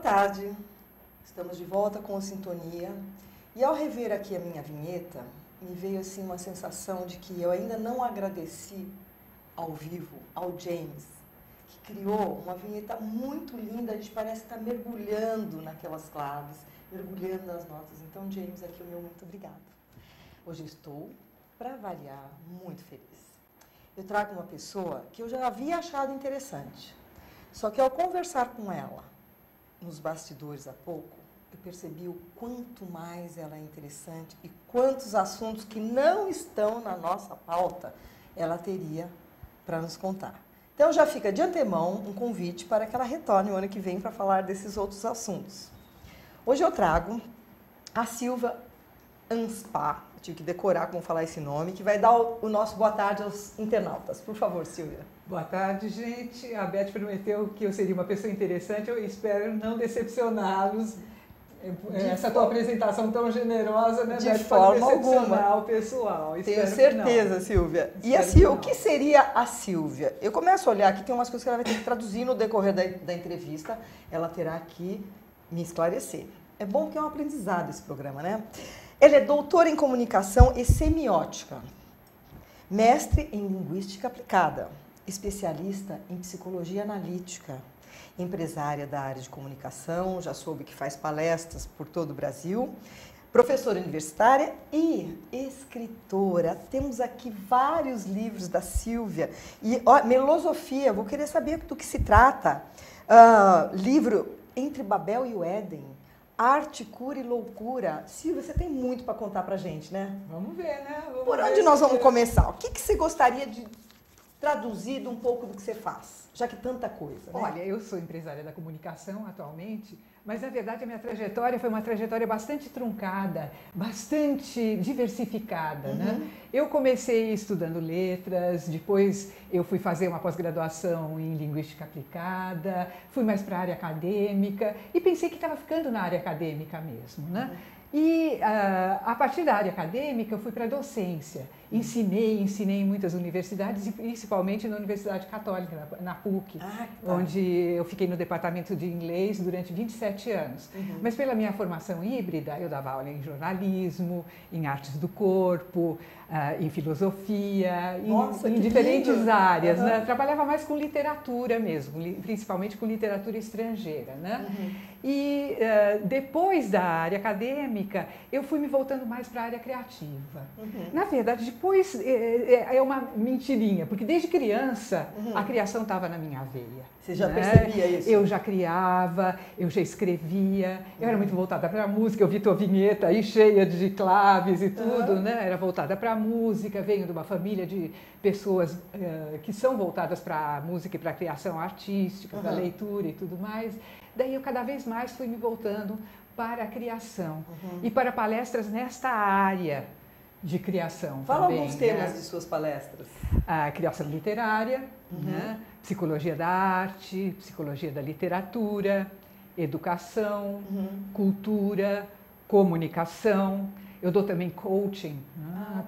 tarde, estamos de volta com a Sintonia e ao rever aqui a minha vinheta, me veio assim uma sensação de que eu ainda não agradeci ao vivo ao James, que criou uma vinheta muito linda, a gente parece estar mergulhando naquelas claves, mergulhando nas notas. Então, James, aqui o meu muito obrigada. Hoje eu estou, para variar, muito feliz. Eu trago uma pessoa que eu já havia achado interessante, só que ao conversar com ela, nos bastidores há pouco, eu percebi o quanto mais ela é interessante e quantos assuntos que não estão na nossa pauta ela teria para nos contar. Então já fica de antemão um convite para que ela retorne o ano que vem para falar desses outros assuntos. Hoje eu trago a Silvia Anspach, tive que decorar como falar esse nome, que vai dar o nosso boa tarde aos internautas. Por favor, Silvia. Boa tarde, gente. A Beth prometeu que eu seria uma pessoa interessante, eu espero não decepcioná-los. Essa tua apresentação tão generosa, né, de Beth, forma pode decepcionar alguma. O pessoal. Tenho certeza, Silvia. E assim, o que seria a Silvia? Eu começo a olhar aqui, tem umas coisas que ela vai ter que traduzir no decorrer da entrevista. Ela terá que me esclarecer. É bom que é um aprendizado esse programa, né? Ela é doutora em comunicação e semiótica, mestre em linguística aplicada, especialista em psicologia analítica, empresária da área de comunicação, já soube que faz palestras por todo o Brasil, professora universitária e escritora. Temos aqui vários livros da Silvia. E Melosofia, vou querer saber do que se trata. Livro Entre Babel e o Éden, Arte, Cura e Loucura. Silvia, você tem muito para contar para a gente, né? Vamos ver, né? Por onde nós vamos começar? O que você gostaria de traduzir de um pouco do que você faz? Já que tanta coisa, né? Olha, eu sou empresária da comunicação atualmente, mas na verdade a minha trajetória foi uma trajetória bastante truncada, bastante diversificada, né? Eu comecei estudando letras, depois eu fui fazer uma pós-graduação em linguística aplicada, fui mais para a área acadêmica e pensei que estava ficando na área acadêmica mesmo, né? E a partir da área acadêmica eu fui para a docência. Ensinei em muitas universidades, e principalmente na Universidade Católica, na PUC, onde eu fiquei no departamento de inglês durante 27 anos. Mas pela minha formação híbrida, eu dava aula em jornalismo, em artes do corpo, em filosofia, em diferentes áreas. Né? Trabalhava mais com literatura mesmo, principalmente com literatura estrangeira. Né? E depois da área acadêmica, eu fui me voltando mais para a área criativa. Na verdade, depois é uma mentirinha, porque desde criança a criação estava na minha veia. Você já percebia isso? Eu já criava, eu já escrevia, eu era muito voltada para a música, eu vi tua vinheta aí cheia de claves e tudo, né? Era voltada para a música, venho de uma família de pessoas que são voltadas para a música e para a criação artística, para a leitura e tudo mais. Daí eu cada vez mais fui me voltando para a criação e para palestras nesta área de criação. Fala também, alguns temas de suas palestras. A criação literária, né? Psicologia da arte, psicologia da literatura, educação, cultura, comunicação. Eu dou também coaching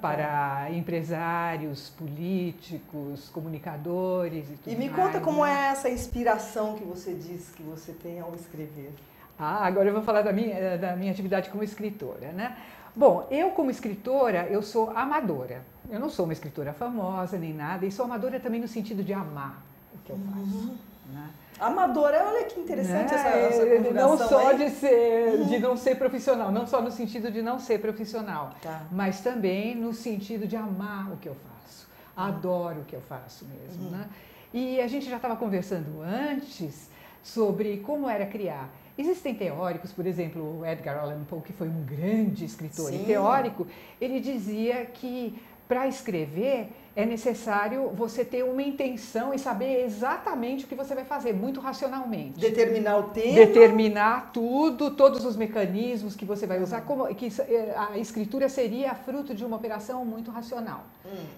para empresários, políticos, comunicadores e tudo mais. E me conta como é essa inspiração que você diz que você tem ao escrever. Agora eu vou falar da minha atividade como escritora, né? Bom, eu como escritora, eu sou amadora. Eu não sou uma escritora famosa nem nada, e sou amadora também no sentido de amar o que eu faço. Né? Amadora, olha que interessante essa conjugação. Não só de não ser profissional, não só no sentido de não ser profissional, mas também no sentido de amar o que eu faço. Adoro o que eu faço mesmo. Né? E a gente já estava conversando antes sobre como era criar. Existem teóricos, por exemplo, o Edgar Allan Poe, que foi um grande escritor e teórico, ele dizia que para escrever é necessário você ter uma intenção e saber exatamente o que você vai fazer, muito racionalmente. Determinar o tema. Determinar tudo, todos os mecanismos que você vai usar, que a escritura seria fruto de uma operação muito racional.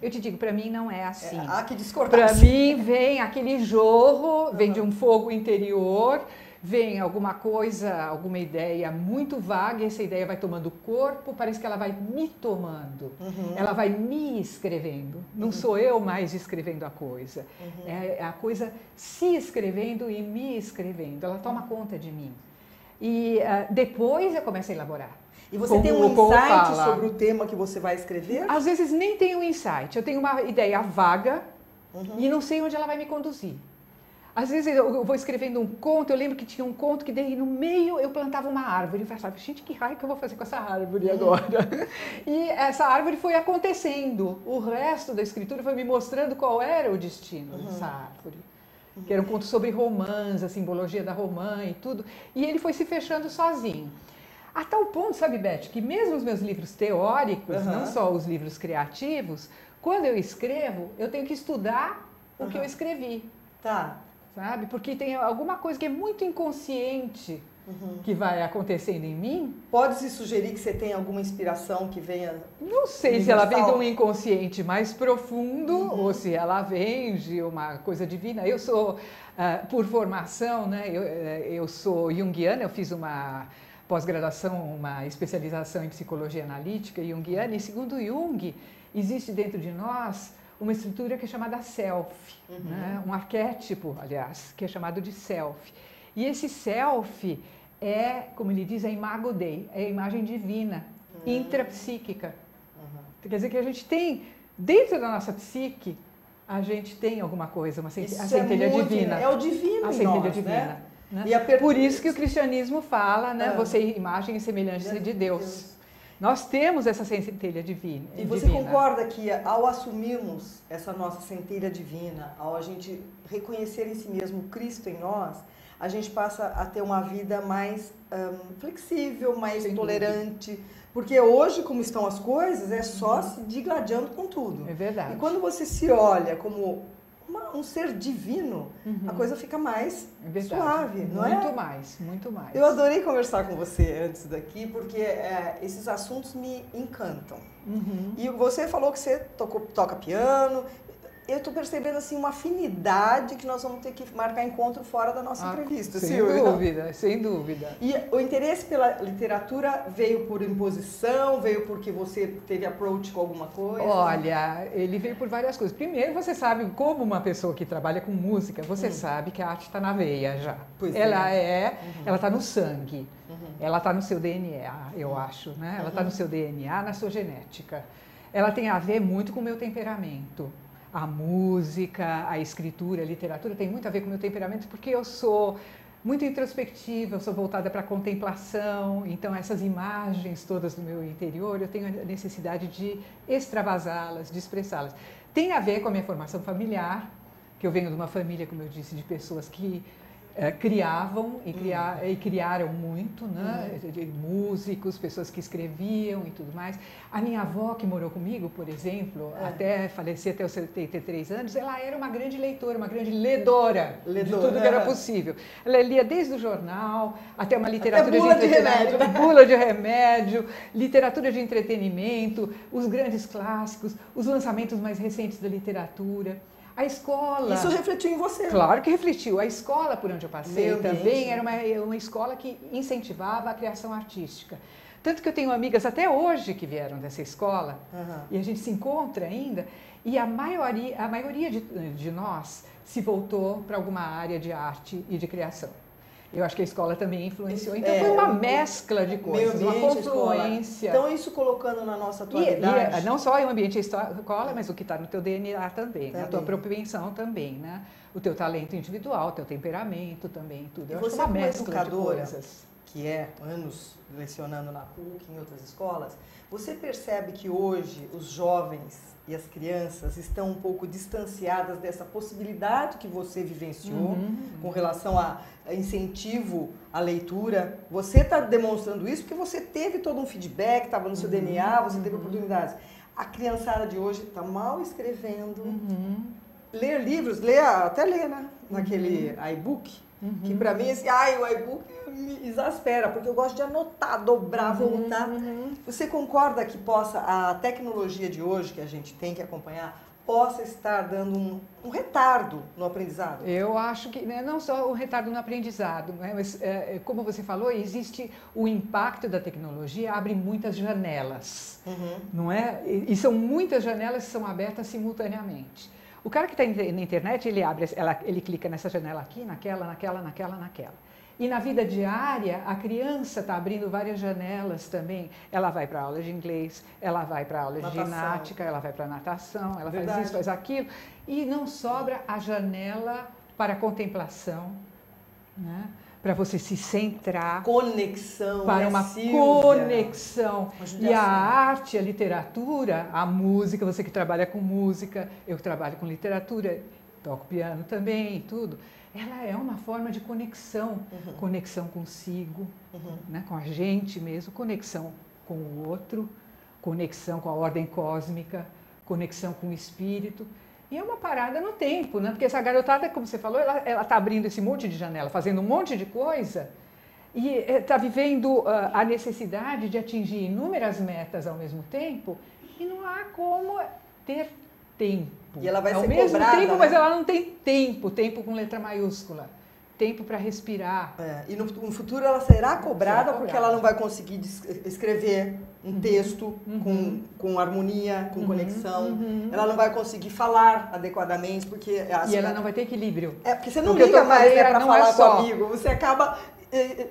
Eu te digo, para mim não é assim. Que discordância. Para mim vem aquele jorro, vem de um fogo interior, vem alguma coisa, alguma ideia muito vaga, e essa ideia vai tomando corpo, parece que ela vai me tomando, ela vai me escrevendo. Não sou eu mais escrevendo a coisa, é a coisa se escrevendo e me escrevendo, ela toma conta de mim. E depois eu começo a elaborar. E você tem um insight sobre o tema que você vai escrever? Às vezes nem tenho um insight, eu tenho uma ideia vaga e não sei onde ela vai me conduzir. Às vezes eu vou escrevendo um conto, eu lembro que tinha um conto que daí no meio eu plantava uma árvore. Eu pensava, gente, que raio que eu vou fazer com essa árvore agora? E essa árvore foi acontecendo. O resto da escritura foi me mostrando qual era o destino dessa árvore. Que era um conto sobre romãs, a simbologia da romã e tudo. E ele foi se fechando sozinho. A tal ponto, sabe, Beth, que mesmo os meus livros teóricos, não só os livros criativos, quando eu escrevo, eu tenho que estudar o que eu escrevi. Tá. Sabe? Porque tem alguma coisa que é muito inconsciente que vai acontecendo em mim. Pode-se sugerir que você tem alguma inspiração que venha... Não sei se ela vem de um inconsciente mais profundo ou se ela vem de uma coisa divina. Eu sou, por formação, né? Eu sou junguiana, eu fiz uma pós-graduação, uma especialização em psicologia analítica junguiana, e segundo Jung, existe dentro de nós uma estrutura que é chamada self, né? Um arquétipo, aliás, que é chamado de self. E esse self é, como ele diz, a imago Dei, é a imagem divina, intrapsíquica. Quer dizer que a gente tem, dentro da nossa psique, a gente tem alguma coisa, a centelha divina. É o divino a em centelha nós, divina. Né? E por isso que o cristianismo fala, né? Você é imagem e semelhança de Deus. Nós temos essa centelha divina. E você concorda que ao assumirmos essa nossa centelha divina, ao a gente reconhecer em si mesmo Cristo em nós, a gente passa a ter uma vida mais flexível, mais tolerante. Porque hoje, como estão as coisas, é só se digladiando com tudo. É verdade. E quando você se olha como um ser divino, a coisa fica mais suave, não é? Muito mais, muito mais. Eu adorei conversar com você antes daqui, porque esses assuntos me encantam. E você falou que você toca piano. Eu estou percebendo assim, uma afinidade que nós vamos ter que marcar encontro fora da nossa entrevista, Silvia. Sem dúvida, sem dúvida. E o interesse pela literatura veio por imposição, veio porque você teve approach com alguma coisa? Olha, ele veio por várias coisas. Primeiro, você sabe, como uma pessoa que trabalha com música, você sabe que a arte está na veia já. Pois ela está no sangue, ela está no seu DNA, eu acho, né? Ela está no seu DNA, na sua genética. Ela tem a ver muito com o meu temperamento. A música, a escritura, a literatura tem muito a ver com o meu temperamento, porque eu sou muito introspectiva, eu sou voltada para a contemplação, então essas imagens todas do meu interior, eu tenho a necessidade de extravasá-las, de expressá-las. Tem a ver com a minha formação familiar, que eu venho de uma família, como eu disse, de pessoas que criavam e criaram muito, né? De músicos, pessoas que escreviam e tudo mais. A minha avó, que morou comigo, por exemplo, até falecer até os 73 anos, ela era uma grande leitora, uma grande ledora de tudo que era possível. Ela lia desde o jornal até uma literatura de remédio, bula de remédio, literatura de entretenimento, os grandes clássicos, os lançamentos mais recentes da literatura. A escola... Isso refletiu em você. Claro que refletiu. A escola por onde eu passei também era uma escola que incentivava a criação artística. Tanto que eu tenho amigas até hoje que vieram dessa escola, e a gente se encontra ainda, e a maioria de nós se voltou para alguma área de arte e de criação. Eu acho que a escola também influenciou. Então foi uma mescla de coisas, uma confluência. Então isso colocando na nossa atualidade. E não só o ambiente escola, mas o que está no teu DNA também, a tua propensão também, né? O teu talento individual, o teu temperamento também, tudo. Eu acho que é uma mescla de coisas. Que é anos lecionando na PUC, em outras escolas, você percebe que hoje os jovens e as crianças estão um pouco distanciadas dessa possibilidade que você vivenciou com relação a incentivo à leitura? Você está demonstrando isso porque você teve todo um feedback, estava no seu DNA, você teve oportunidades. A criançada de hoje está mal escrevendo, ler livros, até ler, né? Naquele iBook, que para mim, o iBook me exaspera, porque eu gosto de anotar, dobrar, voltar. Você concorda que a tecnologia de hoje, que a gente tem que acompanhar, possa estar dando um retardo no aprendizado? Eu acho que não só o retardo no aprendizado, né? Mas, como você falou, existe o impacto da tecnologia, abre muitas janelas, não é? E são muitas janelas que são abertas simultaneamente. O cara que está na internet, ele clica nessa janela aqui, naquela. E na vida diária, a criança está abrindo várias janelas também. Ela vai para aula de inglês, ela vai para aula de ginástica, ela vai para natação, ela faz isso, faz aquilo. E não sobra a janela para a contemplação, né? Para você se centrar. Conexão. Para uma conexão. E a arte, a literatura, a música, você que trabalha com música, eu que trabalho com literatura, toco piano também e tudo. Ela é uma forma de conexão, conexão consigo, né, com a gente mesmo, conexão com o outro, conexão com a ordem cósmica, conexão com o espírito. E é uma parada no tempo, né? Porque essa garotada, como você falou, ela está abrindo esse monte de janela, fazendo um monte de coisa e está vivendo a necessidade de atingir inúmeras metas ao mesmo tempo e não há como ter tempo. E ela vai ao ser mesmo cobrada, tempo, né? mas ela não tem tempo, tempo com letra maiúscula, tempo para respirar. E no futuro ela será cobrada porque ela não vai conseguir escrever um texto com harmonia, com conexão. Ela não vai conseguir falar adequadamente porque... E ela não vai ter equilíbrio. Porque você não liga mais para falar com o amigo, você acaba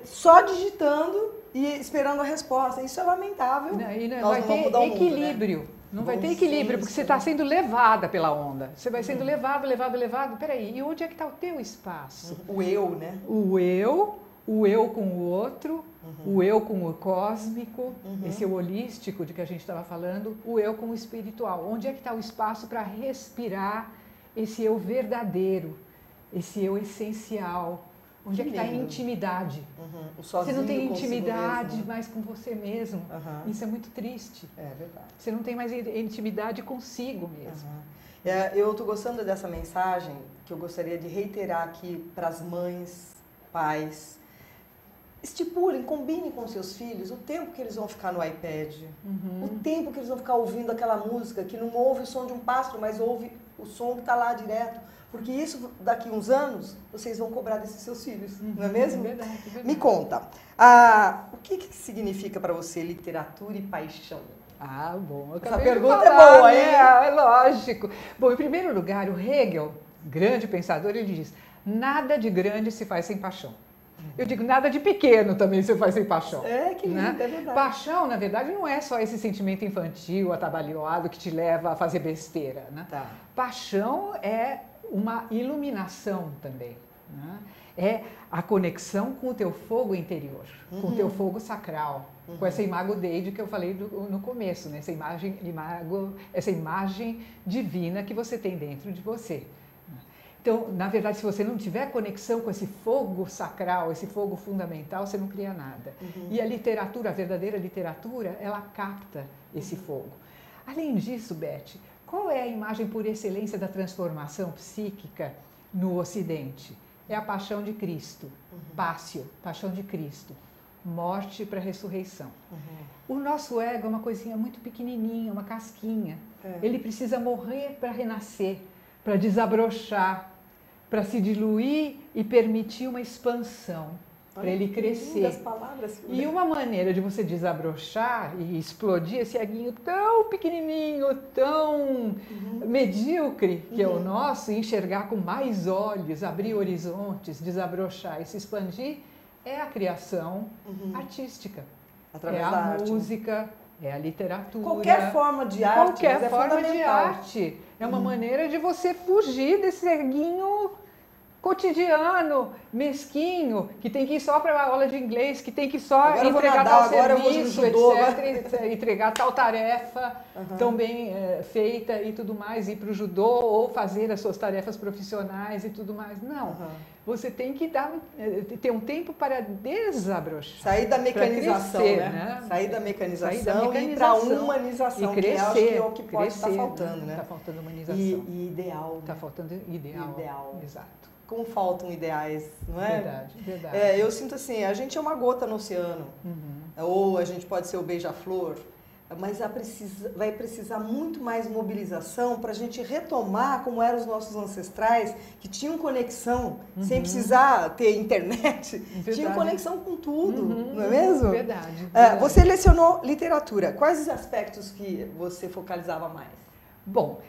só digitando e esperando a resposta. Isso é lamentável. Não vai ter equilíbrio. Mundo, né? Não vai ter equilíbrio, porque você está sendo levada pela onda. Você vai sendo levado. Peraí, e onde é que está o teu espaço? O eu, né? O eu com o outro, o eu com o cósmico, esse eu holístico de que a gente estava falando, o eu com o espiritual. Onde é que está o espaço para respirar esse eu verdadeiro, esse eu essencial? Onde é que está a intimidade? Você não tem intimidade mais com você mesmo. Isso é muito triste. É verdade. Você não tem mais intimidade consigo mesmo. Eu estou gostando dessa mensagem que eu gostaria de reiterar aqui para as mães, pais. Estipulem, combinem com seus filhos o tempo que eles vão ficar no iPad, o tempo que eles vão ficar ouvindo aquela música que não ouve o som de um pássaro, mas ouve o som que está lá direto. Porque isso, daqui uns anos, vocês vão cobrar desses seus filhos, não é mesmo? Verdade. Me conta, o que significa para você literatura e paixão? Bom, essa pergunta é boa, hein? É lógico. Bom, em primeiro lugar, o Hegel, grande pensador, ele diz, nada de grande se faz sem paixão. Eu digo, nada de pequeno também se faz sem paixão. Que lindo, né? É verdade. Paixão, na verdade, não é só esse sentimento infantil, atabalhoado, que te leva a fazer besteira, né? Paixão é uma iluminação também, né? É a conexão com o teu fogo interior, com o teu fogo sacral, com essa imago Dei que eu falei no começo, né? Essa imagem divina que você tem dentro de você. Então, na verdade, se você não tiver conexão com esse fogo sacral, esse fogo fundamental, você não cria nada. E a literatura, a verdadeira literatura, ela capta esse fogo. Além disso, Beth, qual é a imagem por excelência da transformação psíquica no Ocidente? É a paixão de Cristo, Pássio, paixão de Cristo, morte para ressurreição. O nosso ego é uma coisinha muito pequenininha, uma casquinha. Ele precisa morrer para renascer, para desabrochar, para se diluir e permitir uma expansão, para ele crescer. Palavras, e uma maneira de você desabrochar e explodir esse eguinho tão pequenininho, tão medíocre que é o nosso, enxergar com mais olhos, abrir horizontes, desabrochar e se expandir, é a criação artística. Através é a da arte, música, é a literatura. Qualquer forma de arte. Qualquer forma de arte. É uma maneira de você fugir desse erguinho cotidiano, mesquinho, que tem que ir só para a aula de inglês, que tem que só entregar tal serviço, etc., entregar tal tarefa tão bem feita e tudo mais, ir para o judô ou fazer as suas tarefas profissionais e tudo mais. Não. Você tem que ter um tempo para desabrochar. Sair da mecanização, crescer, né? Sair da mecanização e ir para a humanização, e crescer, que é o que pode estar faltando, né? Está faltando humanização. E ideal. Está faltando ideal. Exato. Como faltam ideais, não é? Verdade. Eu sinto assim, a gente é uma gota no oceano, ou a gente pode ser o beija-flor, mas vai precisar muito mais mobilização para a gente retomar como eram os nossos ancestrais, que tinham conexão, sem precisar ter internet, tinham conexão com tudo, não é mesmo? Verdade. Você lecionou literatura, quais os aspectos que você focalizava mais? Bom,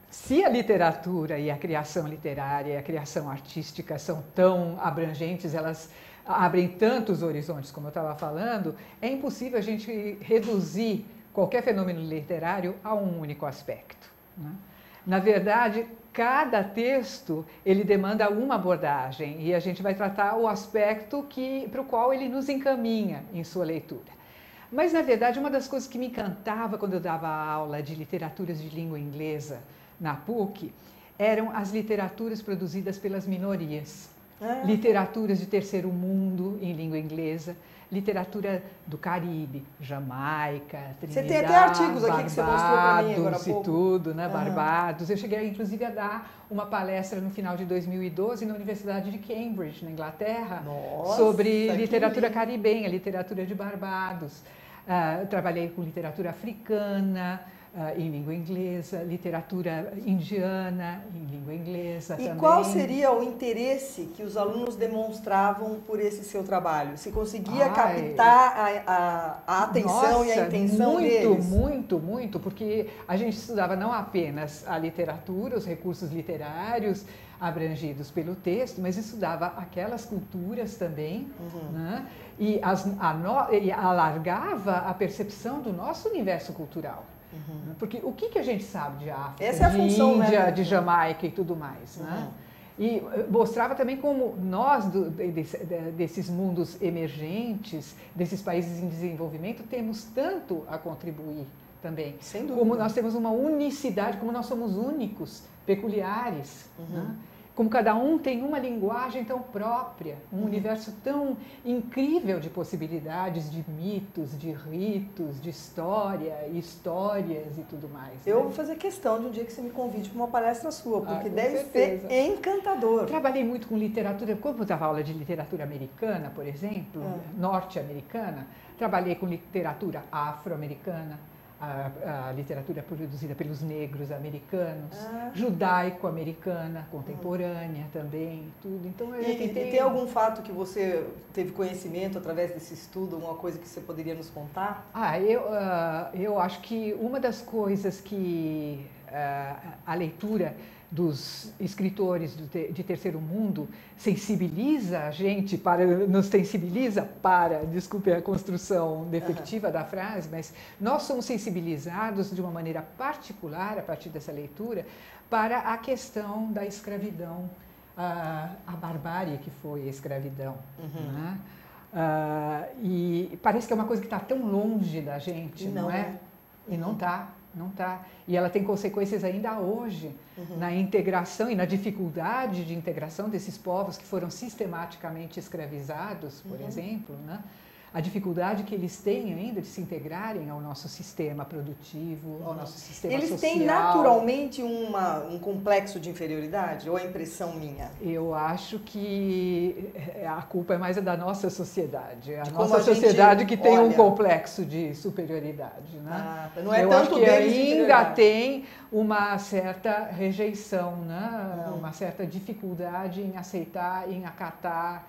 se a literatura e a criação literária e a criação artística são tão abrangentes, elas abrem tantos horizontes, como eu estava falando, é impossível a gente reduzir qualquer fenômeno literário a um único aspecto, né? Na verdade, cada texto ele demanda uma abordagem e a gente vai tratar o aspecto para o qual ele nos encaminha em sua leitura. Mas, na verdade, uma das coisas que me encantava quando eu dava aula de literaturas de língua inglesa na PUC eram as literaturas produzidas pelas minorias. Literaturas de terceiro mundo em língua inglesa, literatura do Caribe, Jamaica, Trinidad, você tem até artigos aqui que você mostrou para mim agora há pouco. E tudo, né? Barbados. Eu cheguei, inclusive, a dar uma palestra no final de 2012 na Universidade de Cambridge, na Inglaterra, sobre literatura caribenha, literatura de Barbados. Trabalhei com literatura africana, em língua inglesa, literatura indiana em língua inglesa também. E qual seria o interesse que os alunos demonstravam por esse seu trabalho? Se conseguia captar a atenção e a intenção deles? Muito, porque a gente estudava não apenas a literatura, os recursos literários abrangidos pelo texto, mas estudava aquelas culturas também, né? E alargava a percepção do nosso universo cultural. Porque o que a gente sabe de África, de Índia, de Jamaica e tudo mais, né? E mostrava também como nós, desses mundos emergentes, desses países em desenvolvimento, temos tanto a contribuir também. Sem dúvida. Como nós temos uma unicidade, como nós somos únicos, peculiares, né? Como cada um tem uma linguagem tão própria, um universo tão incrível de possibilidades, de mitos, de ritos, de histórias e tudo mais. Eu vou fazer questão de um dia que você me convide para uma palestra sua, porque deve ser encantador. Trabalhei muito com literatura, quando eu dava aula de literatura americana, por exemplo, norte-americana, trabalhei com literatura afro-americana, a literatura produzida pelos negros americanos, judaico-americana, contemporânea também, tudo. Então, e tem algum fato que você teve conhecimento através desse estudo, alguma coisa que você poderia nos contar? Eu acho que uma das coisas que a leitura dos escritores de terceiro mundo sensibiliza a gente, nos sensibiliza para, desculpe a construção defectiva da frase, mas nós somos sensibilizados de uma maneira particular, a partir dessa leitura, para a questão da escravidão, a barbárie que foi a escravidão. Né? E parece que é uma coisa que está tão longe da gente, não é? E não está. Não está. E ela tem consequências ainda hoje na integração e na dificuldade de integração desses povos que foram sistematicamente escravizados, por exemplo, né? A dificuldade que eles têm ainda de se integrarem ao nosso sistema produtivo, ao nosso sistema social. Eles têm naturalmente um complexo de inferioridade, ou é impressão minha? Eu acho que a culpa é mais da nossa sociedade. A nossa sociedade que tem um complexo de superioridade. Né? Não é eu tanto acho que ainda tem uma certa rejeição, né? Uma certa dificuldade em aceitar, em acatar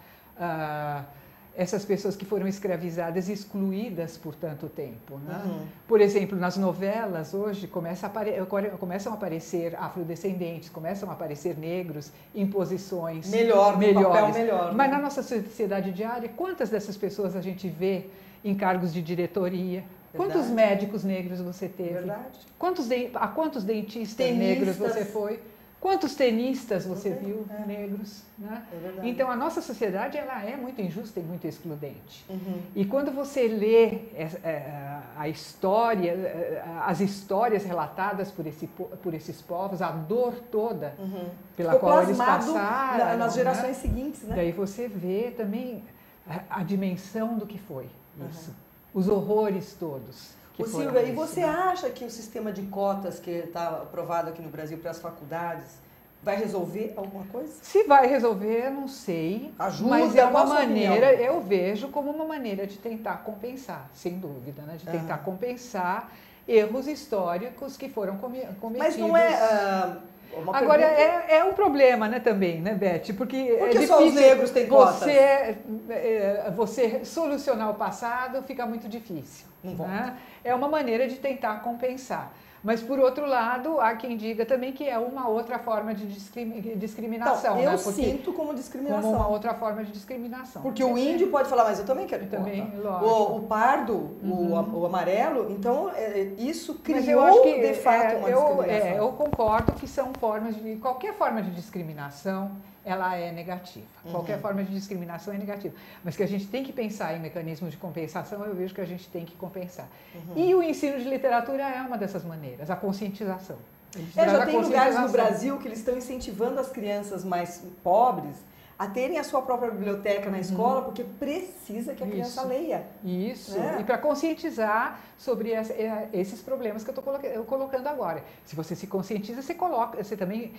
essas pessoas que foram escravizadas e excluídas por tanto tempo. Né? Por exemplo, nas novelas hoje começam a aparecer afrodescendentes, começam a aparecer negros em posições melhores. Papel melhor. Mas na nossa sociedade diária, quantas dessas pessoas a gente vê em cargos de diretoria? Quantos médicos negros você teve? Verdade. A quantos dentistas negros você foi? Quantos tenistas você viu negros? Né? Então, a nossa sociedade ela é muito injusta e muito excludente. E quando você lê a história, as histórias relatadas por esses povos, a dor toda pela qual eles passaram, nas gerações seguintes. Né? Daí você vê também a dimensão do que foi isso. Os horrores todos. Silvia, e você acha que o sistema de cotas que está aprovado aqui no Brasil para as faculdades vai resolver alguma coisa? Se vai resolver, eu não sei. Ajuda, mas é uma maneira, eu vejo como uma maneira de tentar compensar, sem dúvida, né? De tentar compensar erros históricos que foram cometidos. Mas não é... Agora, é um problema, né, também, né, Beth? Porque é difícil só os negros têm cotas? Você solucionar o passado fica muito difícil. Né? É uma maneira de tentar compensar. Mas, por outro lado, há quem diga também que é uma outra forma de discriminação. Então, eu né? sinto como discriminação. Como uma outra forma de discriminação. Porque o índio pode falar, mas eu também quero também, o pardo, o amarelo, então isso criou, mas eu acho que, de fato, uma discriminação. Eu concordo que são formas de... Qualquer forma de discriminação, ela é negativa. Qualquer forma de discriminação é negativa. Mas que a gente tem que pensar em mecanismos de compensação, eu vejo que a gente tem que compensar. E o ensino de literatura é uma dessas maneiras, a conscientização. Já tem lugares no Brasil que eles estão incentivando as crianças mais pobres a terem a sua própria biblioteca na escola, porque precisa que a criança leia. Isso, e para conscientizar sobre esses problemas que eu estou colocando agora. Se você se conscientiza, você também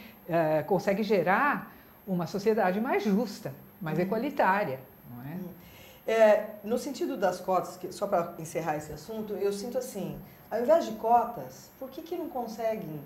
consegue gerar uma sociedade mais justa, mais equalitária. Não é? No sentido das cotas, só para encerrar esse assunto, eu sinto assim, ao invés de cotas, por que não conseguem,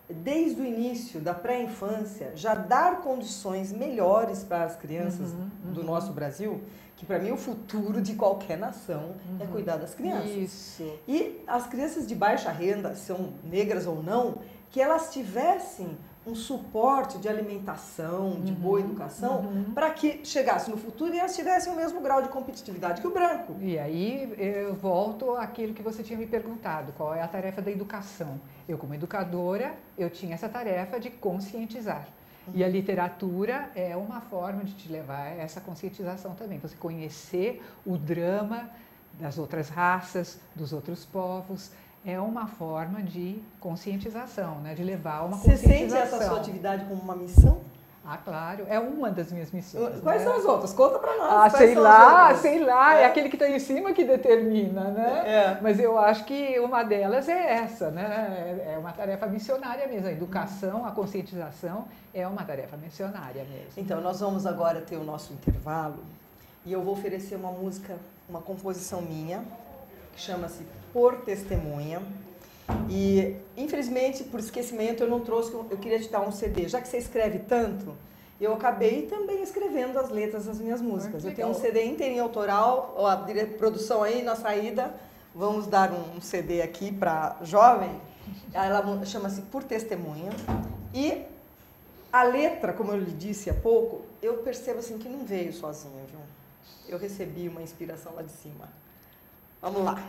desde o início da pré-infância, já dar condições melhores para as crianças do nosso Brasil, que para mim o futuro de qualquer nação é cuidar das crianças. Isso. E as crianças de baixa renda, são negras ou não, que elas tivessem um suporte de alimentação, de boa educação, para que chegasse no futuro e elas tivessem o mesmo grau de competitividade que o branco. E aí eu volto àquilo que você tinha me perguntado, qual é a tarefa da educação. Eu, como educadora, eu tinha essa tarefa de conscientizar. E a literatura é uma forma de te levar a essa conscientização também. Você conhecer o drama das outras raças, dos outros povos, é uma forma de conscientização, né? De levar uma conscientização. Você sente essa sua atividade como uma missão? Ah, claro, é uma das minhas missões. Quais são as outras? Conta pra nós. Sei lá, é aquele que está em cima que determina, né? Mas eu acho que uma delas é essa, né? É uma tarefa missionária mesmo. A educação, a conscientização é uma tarefa missionária mesmo. Então, nós vamos agora ter o nosso intervalo e eu vou oferecer uma música, uma composição minha, que chama-se Por Testemunha. E, infelizmente, por esquecimento, eu não trouxe, eu queria te dar um CD. Já que você escreve tanto, eu acabei também escrevendo as letras das minhas músicas. Eu tenho um CD inteirinho autoral, a produção aí na saída, vamos dar um CD aqui para jovem. Ela chama-se Por Testemunha. E a letra, como eu lhe disse há pouco, eu percebo assim que não veio sozinha, viu? Eu recebi uma inspiração lá de cima. Vamos lá.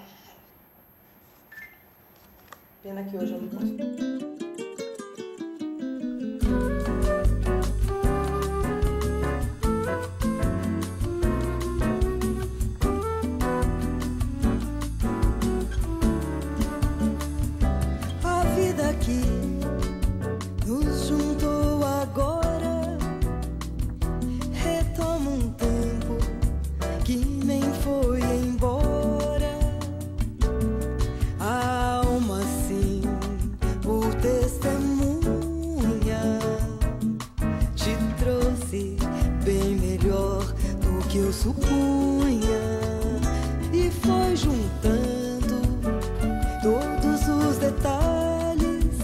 Pena que hoje eu não posso. A vida que nos juntou agora retoma um tempo que nem foi embora. Que eu supunha e foi juntando todos os detalhes,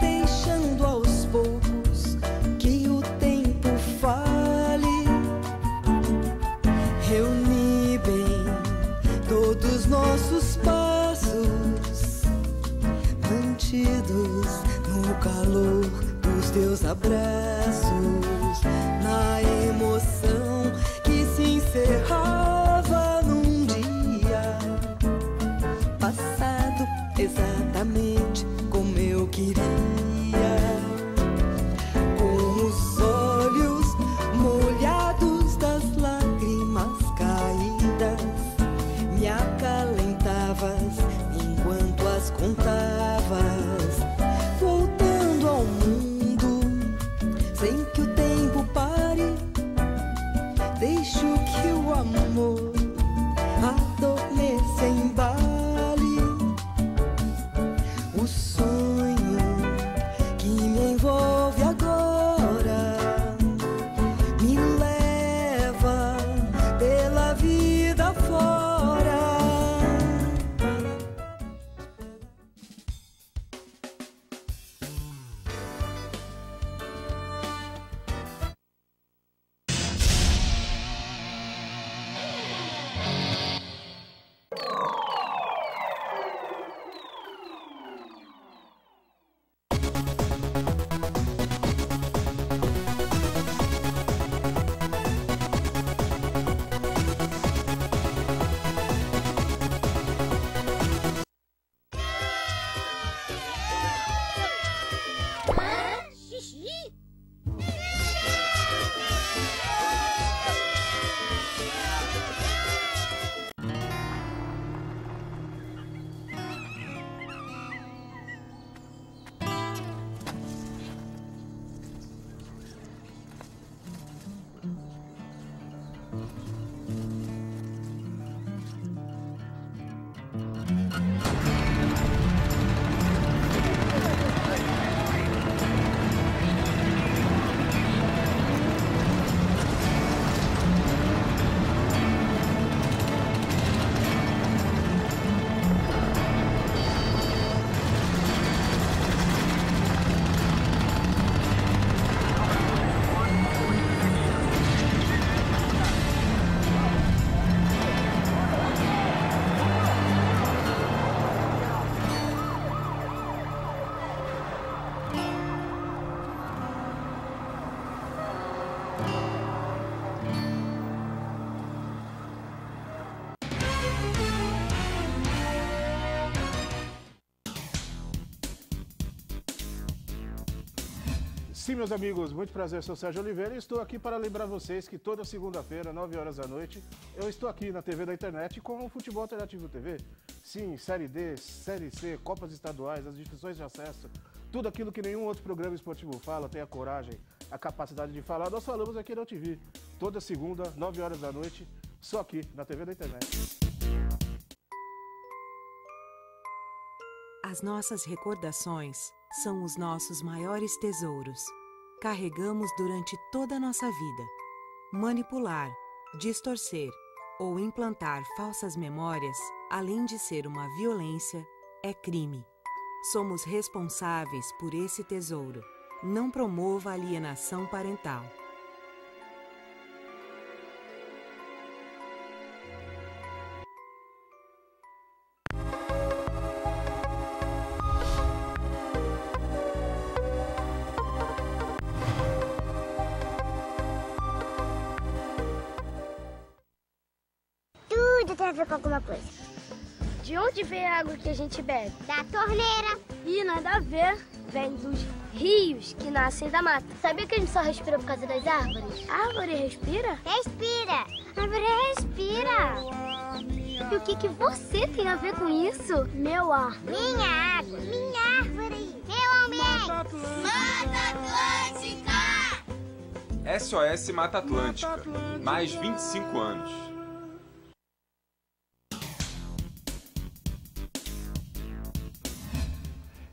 deixando aos poucos que o tempo fale. Reuni bem todos nossos passos, mantidos no calor dos teus abraços, na emoção que se encerrava num dia passado exatamente como eu queria, com os olhos molhados das lágrimas caídas, me acalentavas enquanto as contavas, voltando ao mundo sem que o tempo pare, Sim, meus amigos, muito prazer, sou Sérgio Oliveira e estou aqui para lembrar vocês que toda segunda-feira, 9 horas da noite, eu estou aqui na TV da internet com o Futebol Alternativo TV. Sim, Série D, Série C, Copas Estaduais, as discussões de acesso, tudo aquilo que nenhum outro programa esportivo fala, tem a coragem, a capacidade de falar, nós falamos aqui na TV. Toda segunda, 9 horas da noite, só aqui na TV da internet. As nossas recordações são os nossos maiores tesouros. Carregamos durante toda a nossa vida. Manipular, distorcer ou implantar falsas memórias, além de ser uma violência, é crime. Somos responsáveis por esse tesouro. Não promova alienação parental. Tudo tem a ver com alguma coisa. De onde vem a água que a gente bebe? Da torneira. Ih, nada a ver. Vem dos rios que nascem da mata. Sabia que a gente só respira por causa das árvores? A árvore respira? Respira. A árvore respira. E o que você tem a ver com isso? Meu ar. Minha água. Minha árvore. Meu ambiente. Mata Atlântica! SOS Mata Atlântica. Mais 25 anos.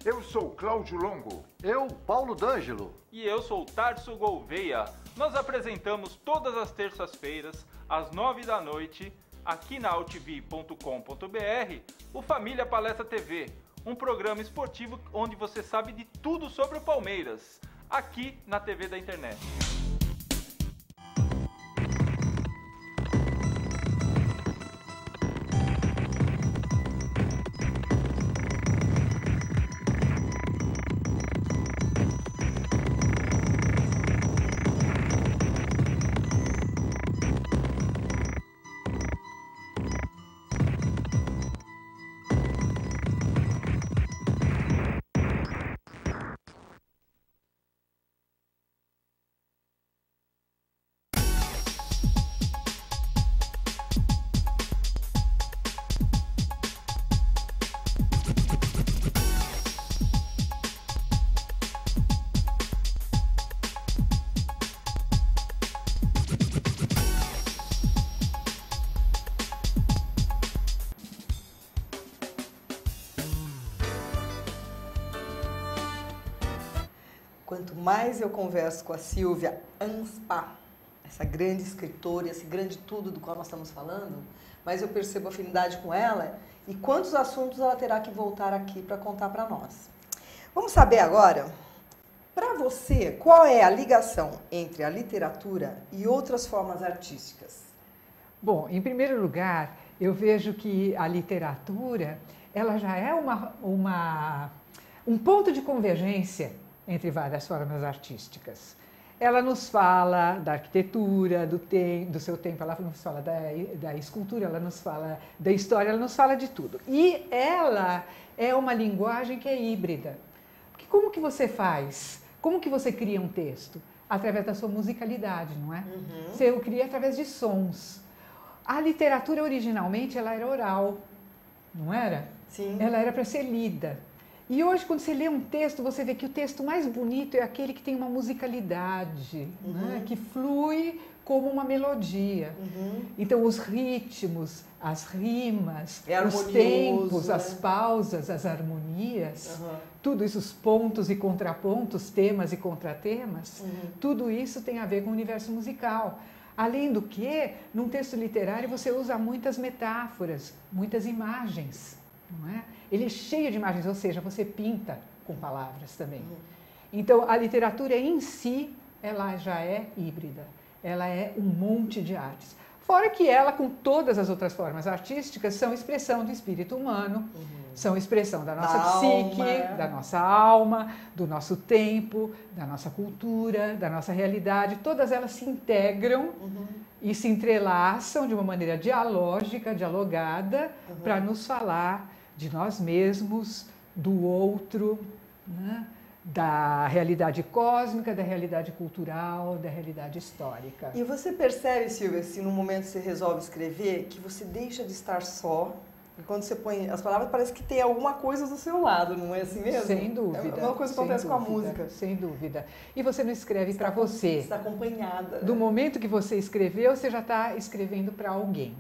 Eu sou Cláudio Longo. Eu, Paulo D'Angelo. E eu sou Tarso Gouveia. Nós apresentamos todas as terças-feiras, às 9 da noite, aqui na altv.com.br, o Família Palestra TV, um programa esportivo onde você sabe de tudo sobre o Palmeiras, aqui na TV da internet. Quanto mais eu converso com a Silvia Anspa, essa grande escritora, esse grande tudo do qual nós estamos falando, mais eu percebo afinidade com ela e quantos assuntos ela terá que voltar aqui para contar para nós. Vamos saber agora, para você, qual é a ligação entre a literatura e outras formas artísticas? Bom, em primeiro lugar, eu vejo que a literatura ela já é um ponto de convergência entre várias formas artísticas. Ela nos fala da arquitetura, do seu tempo, ela nos fala da escultura, ela nos fala da história, ela nos fala de tudo. E ela é uma linguagem que é híbrida. Porque como que você faz? Como que você cria um texto? Através da sua musicalidade, não é? Uhum. Você o cria através de sons. A literatura, originalmente, ela era oral, não era? Sim. Ela era para ser lida. E hoje, quando você lê um texto, você vê que o texto mais bonito é aquele que tem uma musicalidade, né? Que flui como uma melodia. Então, os ritmos, as rimas, os tempos, né? As pausas, as harmonias, tudo isso, os pontos e contrapontos, temas e contratemas, tudo isso tem a ver com o universo musical. Além do que, num texto literário, você usa muitas metáforas, muitas imagens, não é? Ele é cheio de imagens, ou seja, você pinta com palavras também. Então, a literatura em si, ela já é híbrida. Ela é um monte de artes. Fora que ela, com todas as outras formas artísticas, são expressão do espírito humano, são expressão da nossa psique, da nossa alma, do nosso tempo, da nossa cultura, da nossa realidade. Todas elas se integram e se entrelaçam de uma maneira dialógica, dialogada, para nos falar de nós mesmos, do outro, né? da realidade cósmica, da realidade cultural, da realidade histórica. E você percebe, Silvia, se no momento você resolve escrever, que você deixa de estar só, e quando você põe as palavras, parece que tem alguma coisa do seu lado, não é assim mesmo? Sem dúvida. É uma coisa que acontece com a música. Sem dúvida. E você não escreve para você. Você está acompanhada. Do momento que você escreveu, você já está escrevendo para alguém.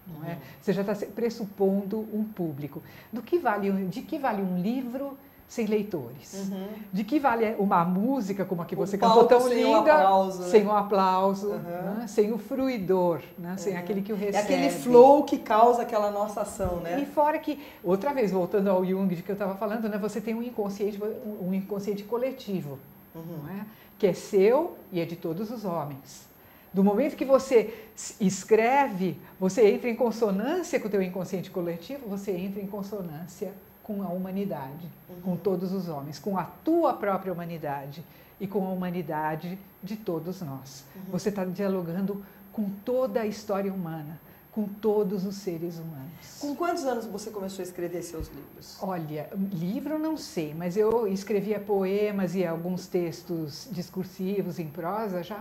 Não é? Você já está pressupondo um público. De que vale um livro sem leitores? De que vale uma música como a que você cantou tão linda, sem o aplauso, né? Sem o fruidor, né? Sem aquele que o recebe. É aquele flow que causa aquela nossa ação, né? E fora que, outra vez, voltando ao Jung de que eu estava falando, né? Você tem um inconsciente coletivo, não é? Que é seu e é de todos os homens. Do momento que você escreve, você entra em consonância com o teu inconsciente coletivo, você entra em consonância com a humanidade, com todos os homens, com a tua própria humanidade e com a humanidade de todos nós. Você está dialogando com toda a história humana, com todos os seres humanos. Com quantos anos você começou a escrever seus livros? Olha, livro não sei, mas eu escrevia poemas e alguns textos discursivos em prosa já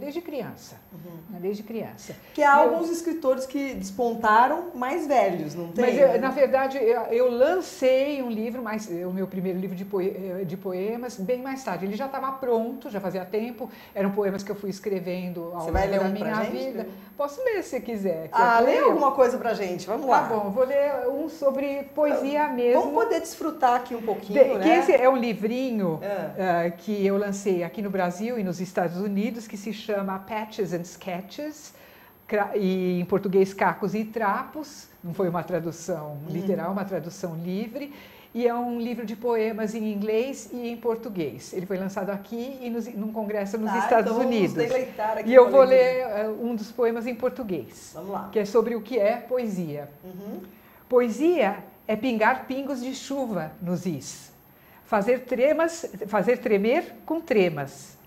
desde criança. Desde criança. Que há alguns escritores que despontaram mais velhos, não tem? Mas, na verdade, eu lancei um livro, o meu primeiro livro de poemas, bem mais tarde. Ele já estava pronto, já fazia tempo. Eram poemas que eu fui escrevendo ao longo da minha vida. Posso ler se quiser. Lê alguma coisa pra gente, vamos lá. Tá bom, vou ler um sobre poesia mesmo. Vamos poder desfrutar aqui um pouquinho, né? Esse é um livrinho que eu lancei aqui no Brasil e nos Estados Unidos, que se chama Patches and Sketches, e em português Cacos e Trapos, não foi uma tradução literal, uma tradução livre. E é um livro de poemas em inglês e em português. Ele foi lançado aqui e num congresso nos Estados Unidos. Aqui e eu vou ler um dos poemas em português. Vamos lá. Que é sobre o que é poesia. Poesia é pingar pingos de chuva nos is. Fazer tremer com tremas.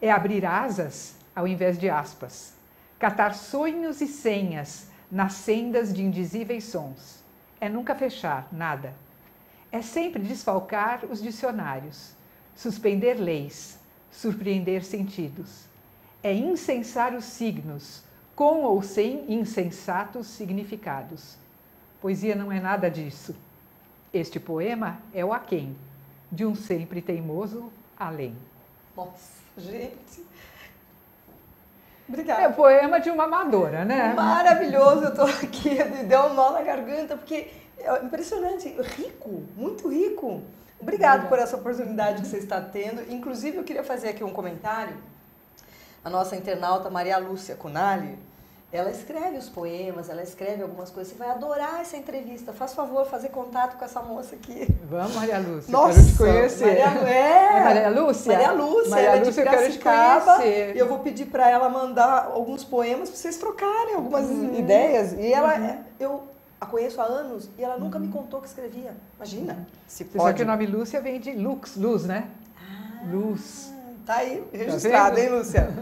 É abrir asas ao invés de aspas. Catar sonhos e senhas nas sendas de indizíveis sons. É nunca fechar nada. É sempre desfalcar os dicionários, suspender leis, surpreender sentidos. É insensar os signos, com ou sem insensatos significados. Poesia não é nada disso. Este poema é o aquém, de um sempre teimoso além. Nossa, gente... Obrigada. É o poema de uma amadora, né? Maravilhoso, eu estou aqui, deu um nó na garganta, porque... É impressionante, rico, muito rico. Obrigado por essa oportunidade que você está tendo. Inclusive, eu queria fazer aqui um comentário. A nossa internauta Maria Lúcia Cunali, ela escreve os poemas, ela escreve algumas coisas. Você vai adorar essa entrevista. Faz favor, fazer contato com essa moça aqui. Vamos, Maria Lúcia, nossa, quero te conhecer. Maria Lúcia? Maria Lúcia, ela é de Piracicaba. E eu vou pedir para ela mandar alguns poemas para vocês trocarem algumas ideias. E ela, eu a conheço há anos e ela nunca me contou que escrevia. Imagina, se pode. Só que o nome Lúcia vem de luz, né? Luz. Tá aí, registrado, hein, Lúcia?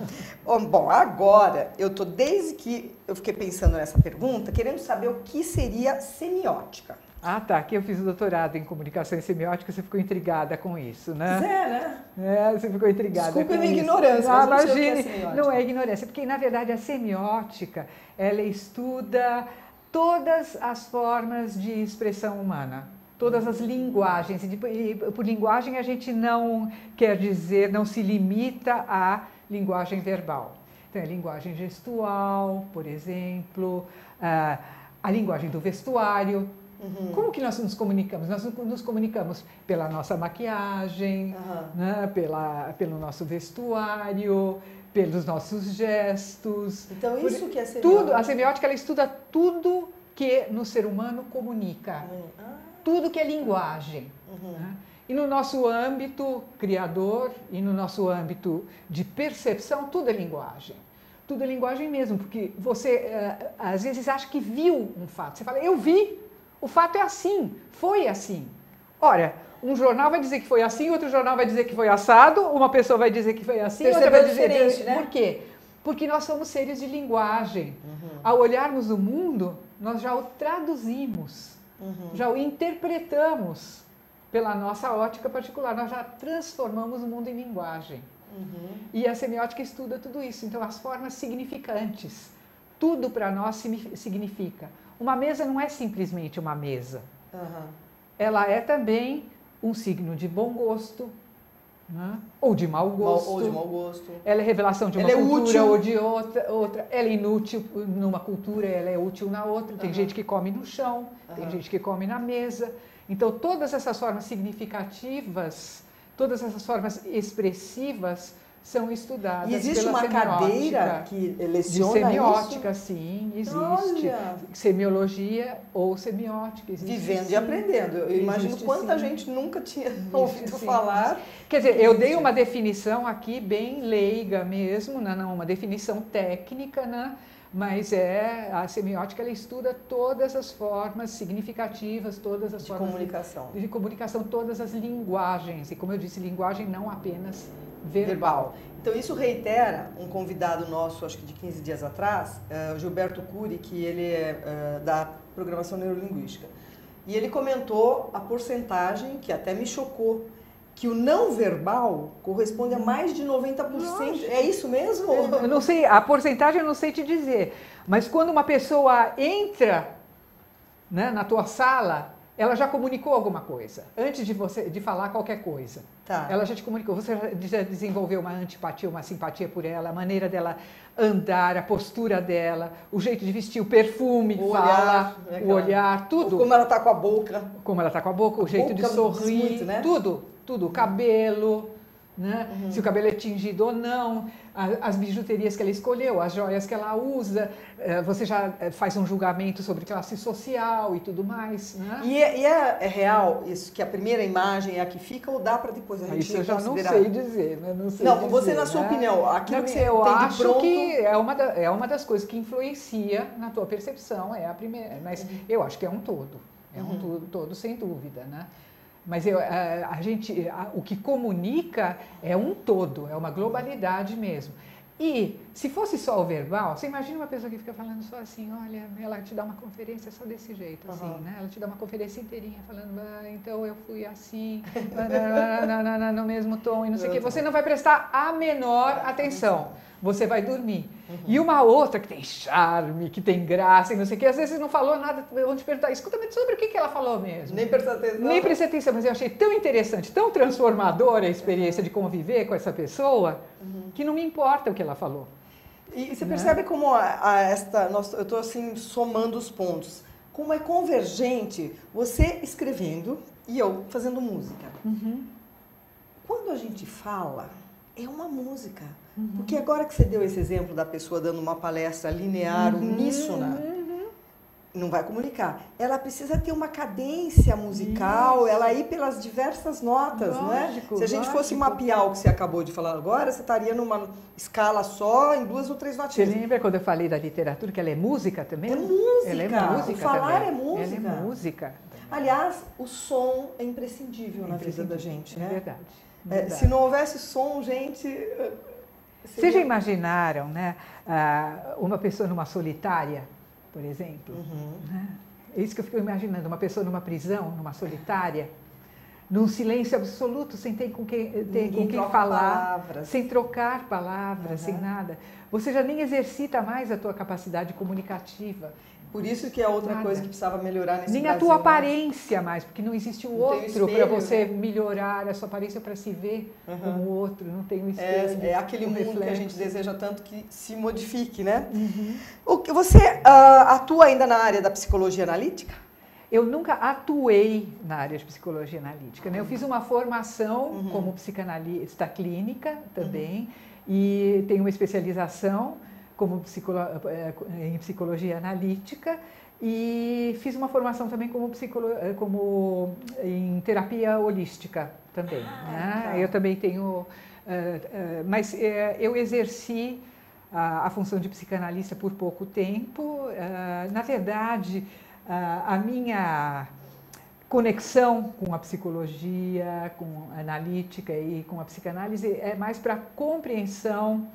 Bom, agora, desde que eu fiquei pensando nessa pergunta, querendo saber o que seria semiótica. Ah, tá. Aqui eu fiz o doutorado em comunicação e semiótica, você ficou intrigada com isso, né? Né? Você ficou intrigada com isso. Desculpe a minha ignorância, mas não sei o que é semiótica. Não é ignorância, porque, na verdade, a semiótica, ela estuda todas as formas de expressão humana, todas as linguagens. E por linguagem a gente não quer dizer, não se limita à linguagem verbal. Então, é linguagem gestual, por exemplo, a linguagem do vestuário. Como que nós nos comunicamos? Nós nos comunicamos pela nossa maquiagem, né? Pelo nosso vestuário, pelos nossos gestos. Então, isso que é semiótica. A semiótica, ela estuda tudo que no ser humano comunica. Tudo que é linguagem. Né? E no nosso âmbito criador e no nosso âmbito de percepção, tudo é linguagem. Tudo é linguagem mesmo, porque você às vezes acha que viu um fato. Você fala, eu vi, o fato é assim, foi assim. Ora, um jornal vai dizer que foi assim, outro jornal vai dizer que foi assado, uma pessoa vai dizer que foi assim, outra vai dizer diferente, né? Por quê? Porque nós somos seres de linguagem. Ao olharmos o mundo, nós já o traduzimos, já o interpretamos pela nossa ótica particular. Nós já transformamos o mundo em linguagem. E a semiótica estuda tudo isso. Então, as formas significantes, tudo para nós significa. Uma mesa não é simplesmente uma mesa. Ela é também um signo de bom gosto, né? Ou de mau gosto. Ela é revelação de uma cultura ou de outra. Ela é inútil numa cultura, ela é útil na outra. Tem gente que come no chão, tem gente que come na mesa. Então, todas essas formas significativas, todas essas formas expressivas são estudadas. E existe pela uma cadeira que leciona de semiótica, isso? Sim, existe. Olha. Semiologia ou semiótica. Existe, vivendo e aprendendo. Eu imagino quanta gente nunca tinha ouvido falar. Quer dizer, eu dei uma definição aqui bem leiga mesmo, não uma definição técnica, né? Mas a semiótica, ela estuda todas as formas significativas, todas as formas de comunicação, todas as linguagens. E como eu disse, linguagem não apenas verbal. Então isso reitera um convidado nosso, acho que de 15 dias atrás, o Gilberto Cury, que ele é da programação neurolinguística. E ele comentou a porcentagem, que até me chocou, que o não verbal corresponde a mais de 90%. Nossa. É isso mesmo? Eu não sei, a porcentagem eu não sei te dizer, mas quando uma pessoa entra, né, na tua sala, ela já comunicou alguma coisa, antes de falar qualquer coisa. Tá. Ela já te comunicou, você já desenvolveu uma antipatia, uma simpatia por ela, a maneira dela andar, a postura dela, o jeito de vestir, o perfume, o olhar, tudo. Ou como ela está com a boca. Como ela está com a boca, o jeito de sorrir, muito, né? Tudo, o cabelo, né? Se o cabelo é tingido ou não, as bijuterias que ela escolheu, as joias que ela usa, você já faz um julgamento sobre classe social e tudo mais, né? E é real isso, que a primeira imagem é a que fica, ou dá para depois a gente isso eu já considerar? Não sei dizer, né? Não sei não, dizer, você na sua opinião, aquilo que você eu tem acho de pronto... que é uma das coisas que influencia na tua percepção, é a primeira, mas eu acho que é um todo, um todo sem dúvida, né? Mas o que comunica é um todo, é uma globalidade mesmo. E se fosse só o verbal, você imagina uma pessoa que fica falando só assim, olha, ela te dá uma conferência só desse jeito, assim, né? Ela te dá uma conferência inteirinha falando, então eu fui assim, no mesmo tom e não sei o quê. Você não vai prestar a menor atenção, você vai dormir. E uma outra que tem charme, que tem graça e não sei o quê, às vezes não falou nada, vão te perguntar, escuta, mas sobre o que ela falou mesmo? Nem prestou atenção. Nem prestei atenção, mas eu achei tão interessante, tão transformadora a experiência de conviver com essa pessoa, que não me importa o que ela falou. E você percebe como eu estou assim somando os pontos, como é convergente você escrevendo e eu fazendo música. Quando a gente fala, é uma música. Porque agora que você deu esse exemplo da pessoa dando uma palestra linear, uníssona, não vai comunicar. Ela precisa ter uma cadência musical, ela ir pelas diversas notas, não é? Se a gente fosse mapear o que você acabou de falar agora, você estaria numa escala só, em 2 ou 3 notinhas. Você lembra quando eu falei da literatura, que ela é música também? É música. Ela é música. O falar também. é música. Ela é música. Aliás, o som é imprescindível na vida da gente, né? É verdade. Se não houvesse som, gente... Vocês já imaginaram, né, uma pessoa numa solitária, por exemplo? Né? É isso que eu fico imaginando, uma pessoa numa prisão, numa solitária, num silêncio absoluto, sem ter com quem falar, palavras. Sem trocar palavras, sem nada. Você já nem exercita mais a tua capacidade comunicativa. Por isso que é outra coisa que precisava melhorar nesse Nem Brasil, a tua aparência mais, porque não existe o outro para você né? melhorar a sua aparência para se ver como o outro, não tem o espelho. É aquele mundo reflexo. que a gente deseja tanto que se modifique, né? Você atua ainda na área da psicologia analítica? Eu nunca atuei na área de psicologia analítica, né? Eu fiz uma formação como psicanalista clínica também e tenho uma especialização em psicologia analítica e fiz uma formação também como em terapia holística também. Né? Tá. Eu também tenho, mas eu exerci a função de psicanalista por pouco tempo. Na verdade, a minha conexão com a psicologia, com a analítica e com a psicanálise é mais para a compreensão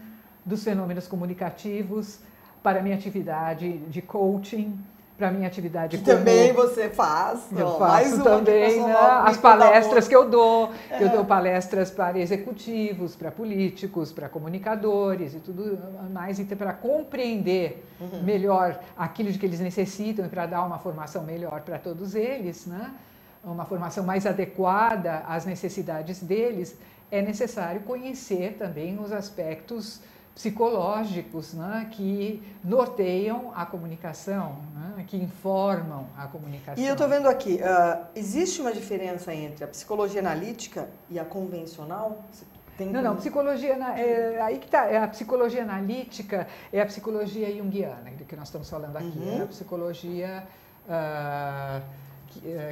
dos fenômenos comunicativos, para a minha atividade de coaching, para a minha atividade. Que também você faz. Eu faço também, né? As palestras que eu dou. Eu dou palestras para executivos, para políticos, para comunicadores e tudo mais, e para compreender melhor aquilo de que eles necessitam e para dar uma formação melhor para todos eles, né? Uma formação mais adequada às necessidades deles, é necessário conhecer também os aspectos psicológicos, né, que norteiam a comunicação, né, que informam a comunicação. E eu estou vendo aqui, existe uma diferença entre a psicologia analítica e a convencional? Não, psicologia, aí que está, a psicologia analítica é a psicologia junguiana, do que nós estamos falando aqui, é a psicologia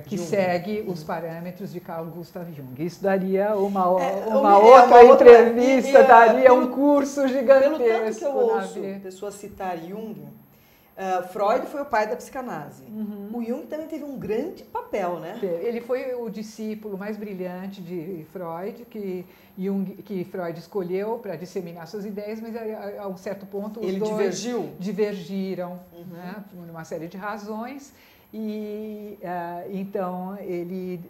que segue os parâmetros de Carl Gustav Jung. Isso daria uma outra entrevista, daria um curso gigantesco. Pelo tanto que eu ouço pessoas citar Jung, Freud foi o pai da psicanase. O Jung também teve um grande papel, né? Ele foi o discípulo mais brilhante de Freud, que Freud escolheu para disseminar suas ideias, mas a um certo ponto os dois divergiram, né, por uma série de razões. E então ele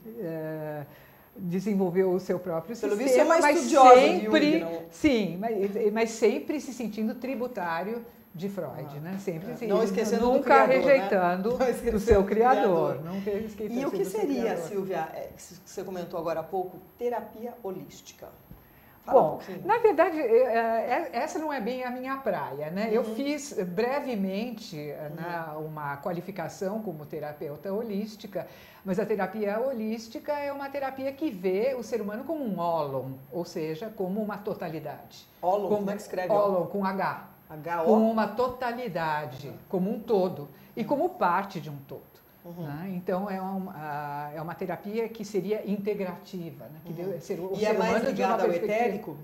desenvolveu o seu próprio sistema, visto, é mais estudiosa sempre, de Jung, não? Sim, mas sempre se sentindo tributário de Freud, né? Sempre não esquecendo nunca do criador, rejeitando né? o seu criador. E o que seria, Silvia, que você comentou agora há pouco, terapia holística? Bom, na verdade, essa não é bem a minha praia, né? Eu fiz brevemente uma qualificação como terapeuta holística, mas a terapia holística é uma terapia que vê o ser humano como um ólon, ou seja, como uma totalidade. Ólon, como é que escreve? Ólon, com H. H-O? Como uma totalidade, como um todo, e como parte de um todo. Né? Então, é uma terapia que seria integrativa. Né? Que deve ser o e ser é mais ligada ao etérico?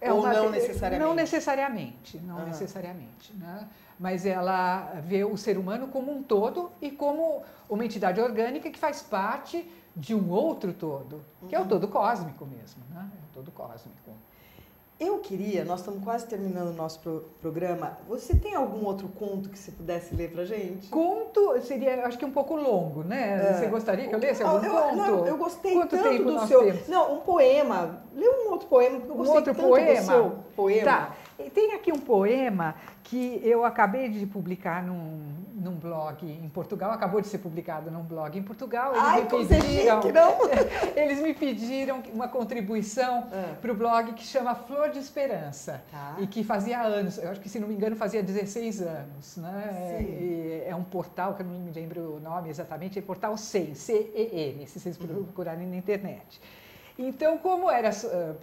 Ou não necessariamente? Não necessariamente, necessariamente. Né? Mas ela vê o ser humano como um todo e como uma entidade orgânica que faz parte de um outro todo, que é o todo cósmico mesmo. Né? É o todo cósmico. Eu queria, nós estamos quase terminando o nosso programa, você tem algum outro conto que você pudesse ler pra gente? Conto seria, acho que um pouco longo, né? Você gostaria que eu lesse algum conto? Não, eu gostei Quanto tanto tempo do nós seu... temos? Não, um poema. Lê um outro poema, porque eu gostei outro tanto poema? do seu poema. Tá, tem aqui um poema que eu acabei de publicar num blog em Portugal, acabou de ser publicado num blog em Portugal. Eles me pediram uma contribuição para o blog que chama Flor de Esperança, e que fazia anos, eu acho que se não me engano fazia 16 anos. Né? É um portal, que eu não me lembro o nome exatamente, é portal CEN, C-E-N, se vocês procurarem na internet. Então, como era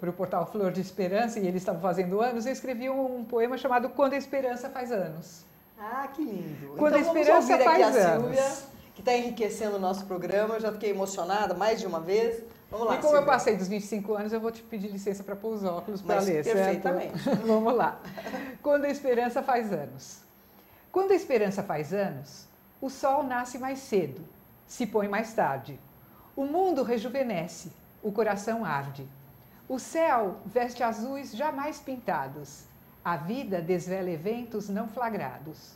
para o portal Flor de Esperança e eles estavam fazendo anos, eu escrevi um poema chamado Quando a Esperança Faz Anos. Ah, que lindo! Quando então, a Esperança Faz Anos. A Silvia, que está enriquecendo o nosso programa, eu já fiquei emocionada mais de uma vez. Vamos lá, e como Silvia. eu passei dos 25 anos, eu vou te pedir licença para pôr os óculos para ler, perfeitamente. Certo? Vamos lá. Quando a Esperança Faz Anos. Quando a esperança faz anos, o sol nasce mais cedo, se põe mais tarde. O mundo rejuvenesce. O coração arde. O céu veste azuis jamais pintados. A vida desvela eventos não flagrados.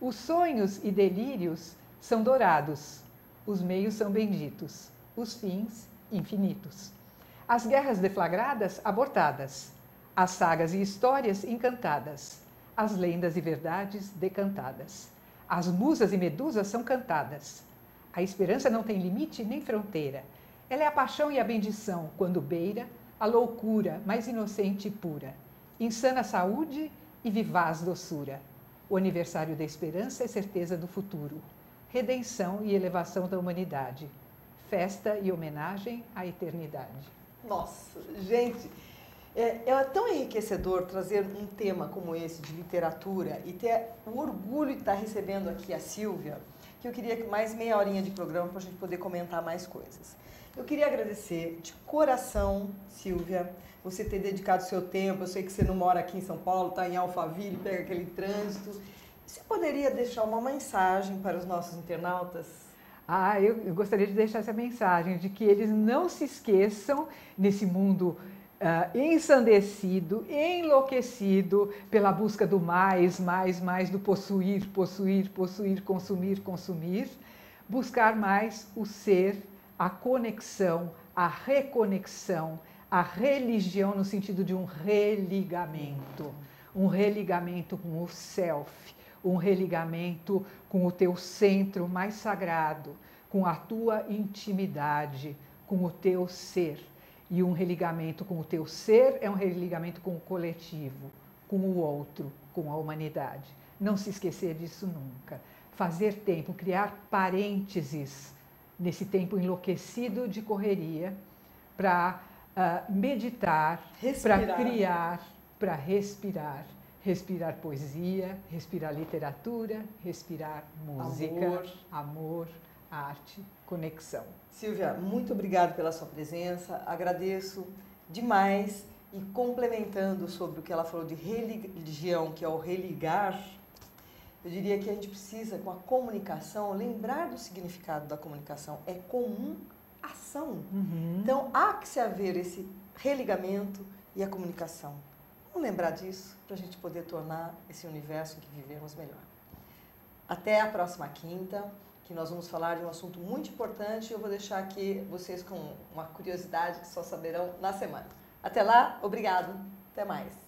Os sonhos e delírios são dourados. Os meios são benditos. Os fins, infinitos. As guerras deflagradas, abortadas. As sagas e histórias encantadas. As lendas e verdades decantadas. As musas e medusas são cantadas. A esperança não tem limite nem fronteira. Ela é a paixão e a bendição, quando beira a loucura mais inocente e pura. Insana saúde e vivaz doçura. O aniversário da esperança é certeza do futuro. Redenção e elevação da humanidade. Festa e homenagem à eternidade. Nossa, gente, é tão enriquecedor trazer um tema como esse de literatura e ter o orgulho de estar recebendo aqui a Silvia, que eu queria mais meia horinha de programa para a gente poder comentar mais coisas. Eu queria agradecer de coração, Silvia, você ter dedicado o seu tempo. Eu sei que você não mora aqui em São Paulo, está em Alphaville, pega aquele trânsito. Você poderia deixar uma mensagem para os nossos internautas? Eu gostaria de deixar essa mensagem de que eles não se esqueçam, nesse mundo ensandecido, enlouquecido pela busca do mais, do possuir, consumir, buscar mais o ser, a conexão, a reconexão, a religião no sentido de um religamento com o self, um religamento com o teu centro mais sagrado, com a tua intimidade, com o teu ser. E um religamento com o teu ser é um religamento com o coletivo, com o outro, com a humanidade. Não se esquecer disso nunca. Fazer tempo, criar parênteses nesse tempo enlouquecido de correria para meditar, para criar, para respirar. Respirar poesia, respirar literatura, respirar música, amor, arte, conexão. Silvia, muito obrigada pela sua presença, agradeço demais e complementando sobre o que ela falou de religião, que é o religar, eu diria que a gente precisa, com a comunicação, lembrar do significado da comunicação, é comum-ação. Então, há que se haver esse religamento e a comunicação. Vamos lembrar disso para a gente poder tornar esse universo em que vivemos melhor. Até a próxima quinta, que nós vamos falar de um assunto muito importante e eu vou deixar aqui vocês com uma curiosidade que só saberão na semana. Até lá, obrigado, até mais.